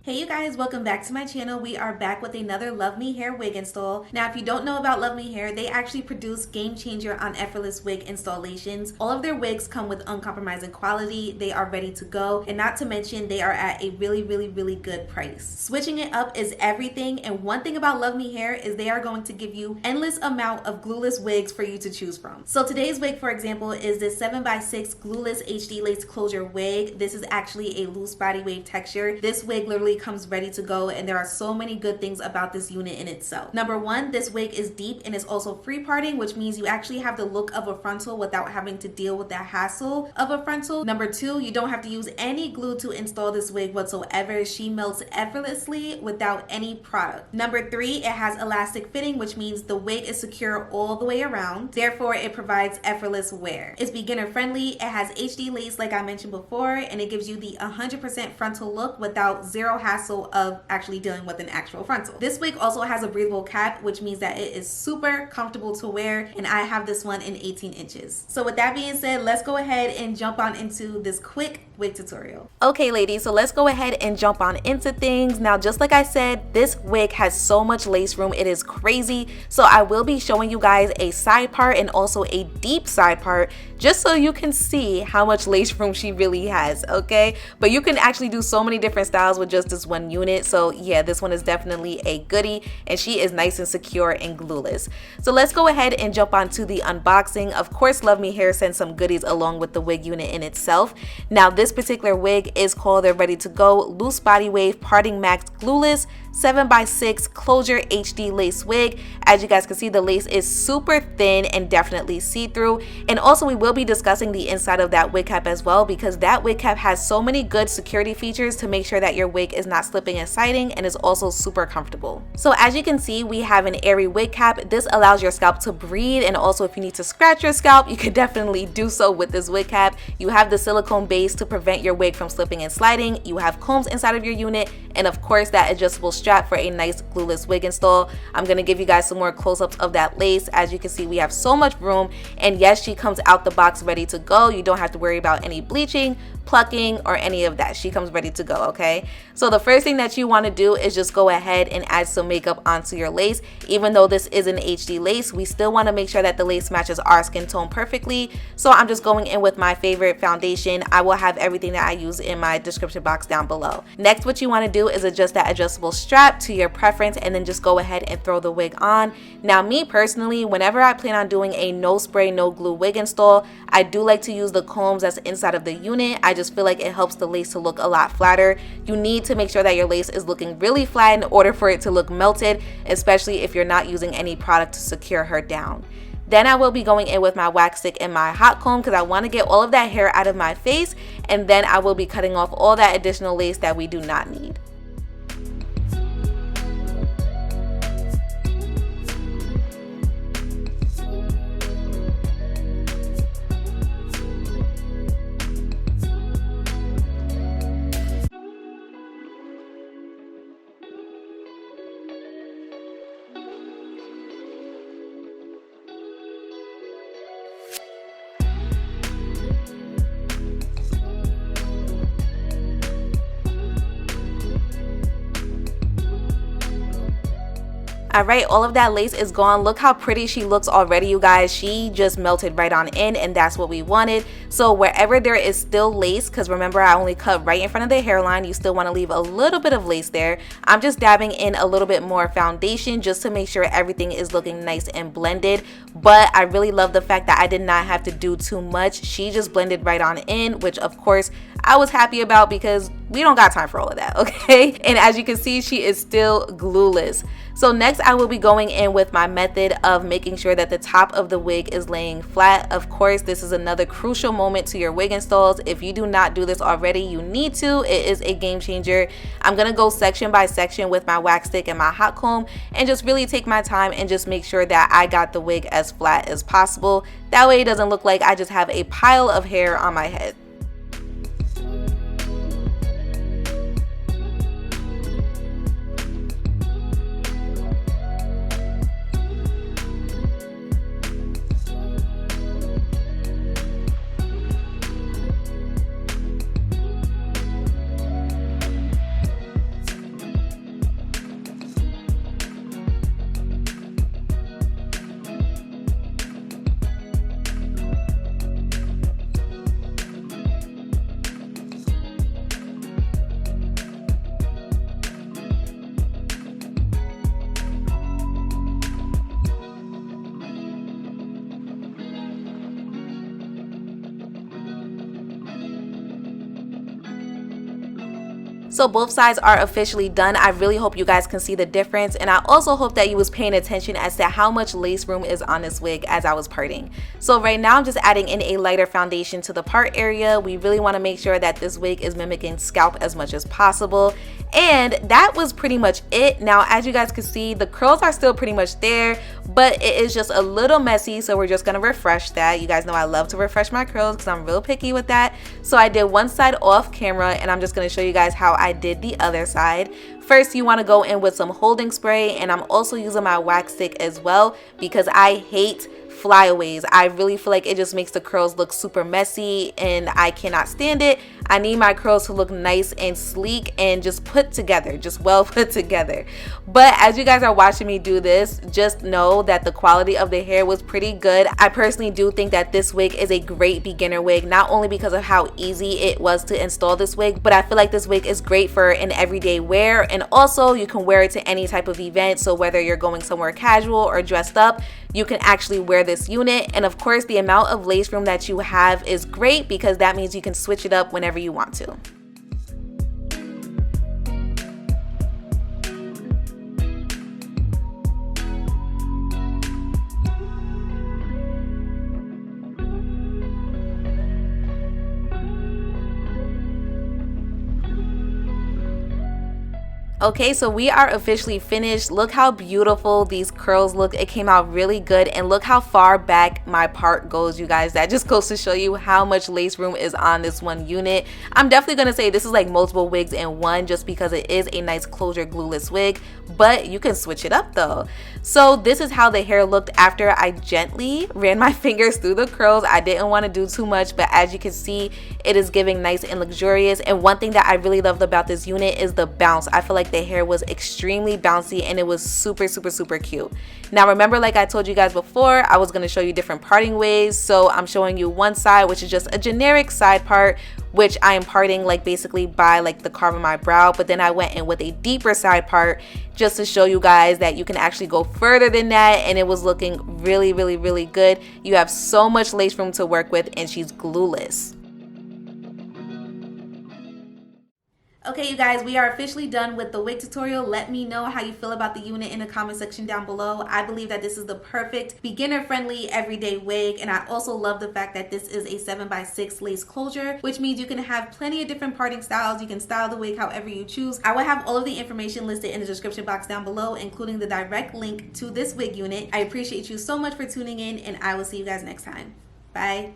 Hey you guys, welcome back to my channel. We are back with another Luvme hair wig install. Now if you don't know about Luvme hair, they actually produce game changer on effortless wig installations. All of their wigs come with uncompromising quality. They are ready to go, and not to mention they are at a really good price. Switching it up is everything, and one thing about Luvme hair is they are going to give you endless amount of glueless wigs for you to choose from. So today's wig, for example, is this 7x6 glueless HD lace closure wig. This is actually a loose body wave texture. This wig literally comes ready to go, and there are so many good things about this unit in itself. Number one, this wig is deep and it's also free parting, which means you actually have the look of a frontal without having to deal with that hassle of a frontal. Number two, you don't have to use any glue to install this wig whatsoever. She melts effortlessly without any product. Number three, it has elastic fitting, which means the wig is secure all the way around. Therefore, it provides effortless wear. It's beginner friendly. It has HD lace like I mentioned before, and it gives you the 100% frontal look without zero hassle of actually dealing with an actual frontal. This wig also has a breathable cap, which means that it is super comfortable to wear, and I have this one in 18 inches. So with that being said, let's go ahead and jump on into this quick wig tutorial. Okay ladies, so let's go ahead and jump on into things. Now just like I said, this wig has so much lace room, it is crazy. So I will be showing you guys a side part and also a deep side part, just so you can see how much lace room she really has, okay? But you can actually do so many different styles with just this one unit. So yeah, this one is definitely a goodie, and she is nice and secure and glueless. So let's go ahead and jump onto the unboxing. Of course, Luvme hair sends some goodies along with the wig unit in itself. Now this particular wig is called their Ready to Go Loose Body Wave Parting Max Glueless 7x6 Closure HD Lace Wig. As you guys can see, the lace is super thin and definitely see-through. And also we will be discussing the inside of that wig cap as well, because that wig cap has so many good security features to make sure that your wig is not slipping and sliding, and is also super comfortable. So as you can see, we have an airy wig cap. This allows your scalp to breathe, and also if you need to scratch your scalp, you can definitely do so with this wig cap. You have the silicone base to prevent your wig from slipping and sliding. You have combs inside of your unit, and of course that adjustable strap for a nice glueless wig install. I'm going to give you guys some more close-ups of that lace. As you can see, we have so much room, and yes, she comes out the box ready to go. You don't have to worry about any bleaching, plucking, or any of that. She comes ready to go, okay? So the first thing that you want to do is just go ahead and add some makeup onto your lace. Even though this is an HD lace, we still want to make sure that the lace matches our skin tone perfectly. So I'm just going in with my favorite foundation. I will have everything that I use in my description box down below. Next, what you want to do is adjust that adjustable strap to your preference, and then just go ahead and throw the wig on. Now me personally, whenever I plan on doing a no spray no glue wig install, I do like to use the combs that's inside of the unit. I just feel like it helps the lace to look a lot flatter. You need to make sure that your lace is looking really flat in order for it to look melted, especially if you're not using any product to secure her down. Then I will be going in with my wax stick and my hot comb, because I want to get all of that hair out of my face, and then I will be cutting off all that additional lace that we do not need. Alright, all of that lace is gone. Look how pretty she looks already, you guys. She just melted right on in, and that's what we wanted. So wherever there is still lace, because remember I only cut right in front of the hairline, you still want to leave a little bit of lace there. I'm just dabbing in a little bit more foundation just to make sure everything is looking nice and blended. But I really love the fact that I did not have to do too much. She just blended right on in, which of course I was happy about, because we don't got time for all of that, okay? And as you can see, she is still glueless. So next I will be going in with my method of making sure that the top of the wig is laying flat. Of course, this is another crucial moment to your wig installs. If you do not do this already, you need to. It is a game changer. I'm gonna go section by section with my wax stick and my hot comb, and just really take my time and just make sure that I got the wig as flat as possible. That way it doesn't look like I just have a pile of hair on my head. So both sides are officially done. I really hope you guys can see the difference, and I also hope that you was paying attention as to how much lace room is on this wig as I was parting. So right now I'm just adding in a lighter foundation to the part area. We really want to make sure that this wig is mimicking scalp as much as possible. And that was pretty much it. Now, as you guys can see, the curls are still pretty much there, but it is just a little messy, so we're just gonna refresh that. You guys know I love to refresh my curls because I'm real picky with that. So I did one side off camera, and I'm just gonna show you guys how I did the other side. First, you want to go in with some holding spray, and I'm also using my wax stick as well because I hate flyaways. I really feel like it just makes the curls look super messy, and I cannot stand it. I need my curls to look nice and sleek and just put together, just well put together. But as you guys are watching me do this, just know that the quality of the hair was pretty good. I personally do think that this wig is a great beginner wig, not only because of how easy it was to install this wig, but I feel like this wig is great for an everyday wear, and also you can wear it to any type of event. So whether you're going somewhere casual or dressed up, you can actually wear this unit. And of course, the amount of lace room that you have is great because that means you can switch it up whenever you want to. Okay, so we are officially finished. Look how beautiful these curls look. It came out really good, and look how far back my part goes, you guys. That just goes to show you how much lace room is on this one unit. I'm definitely gonna say this is like multiple wigs in one just because it is a nice closure glueless wig, but you can switch it up though. So this is how the hair looked after I gently ran my fingers through the curls. I didn't want to do too much, but as you can see, it is giving nice and luxurious. And one thing that I really loved about this unit is the bounce. I feel like the hair was extremely bouncy, and it was super cute. Now remember, like I told you guys before, I was going to show you different parting ways. So I'm showing you one side, which is just a generic side part, which I am parting like basically by like the carve of my brow, but then I went in with a deeper side part just to show you guys that you can actually go further than that, and it was looking really good. You have so much lace room to work with, and she's glueless. Okay, you guys, we are officially done with the wig tutorial. Let me know how you feel about the unit in the comment section down below. I believe that this is the perfect beginner-friendly everyday wig, and I also love the fact that this is a 7x6 lace closure, which means you can have plenty of different parting styles. You can style the wig however you choose. I will have all of the information listed in the description box down below, including the direct link to this wig unit. I appreciate you so much for tuning in, and I will see you guys next time. Bye.